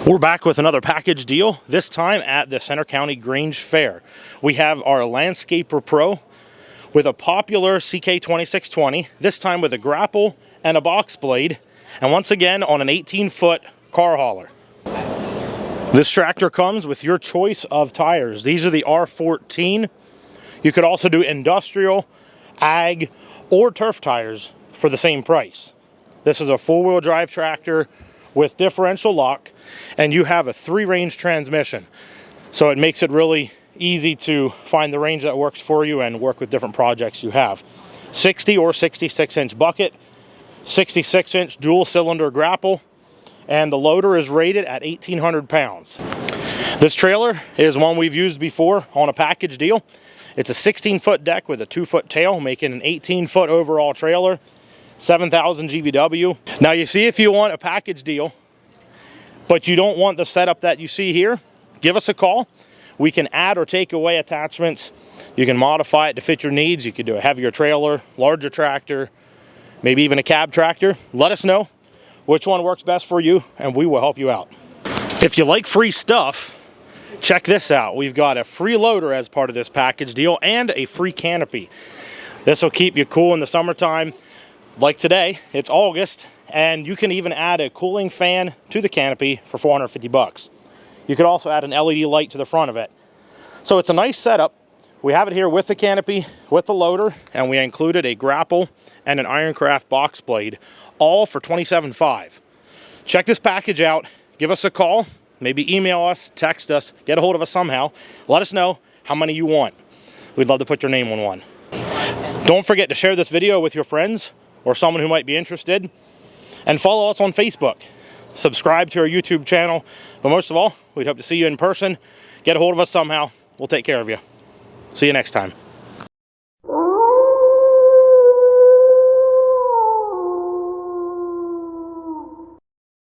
We're back with another package deal, this time at the Center County Grange Fair. We have our Landscaper Pro with a popular CK2620, this time with a grapple and a box blade, and once again on an 18-foot car hauler. This tractor comes with your choice of tires. These are the R14. You could also do industrial, ag, or turf tires for the same price. This is a four-wheel drive tractor with differential lock, and you have a 3-range transmission. So it makes it really easy to find the range that works for you and work with different projects you have. 60 or 66-inch bucket, 66-inch dual-cylinder grapple, and the loader is rated at 1,800 pounds. This trailer is one we've used before on a package deal. It's a 16-foot deck with a 2-foot tail, making an 18-foot overall trailer. 7,000 GVW. Now you see, if you want a package deal, but you don't want the setup that you see here, give us a call. We can add or take away attachments. You can modify it to fit your needs. You could do a heavier trailer, larger tractor, maybe even a cab tractor. Let us know which one works best for you, and we will help you out. If you like free stuff, check this out. We've got a free loader as part of this package deal and a free canopy. This will keep you cool in the summertime. Like today, it's August, and you can even add a cooling fan to the canopy for 450 bucks. You could also add an LED light to the front of it. So it's a nice setup. We have it here with the canopy, with the loader, and we included a grapple and an Ironcraft box blade, all for $27,500. Check this package out. Give us a call, maybe email us, text us, get a hold of us somehow. Let us know how many you want. We'd love to put your name on one. Don't forget to share this video with your friends or someone who might be interested, and follow us on Facebook. Subscribe to our YouTube channel, but most of all, we'd hope to see you in person. Get a hold of us somehow. We'll take care of you. See you next time.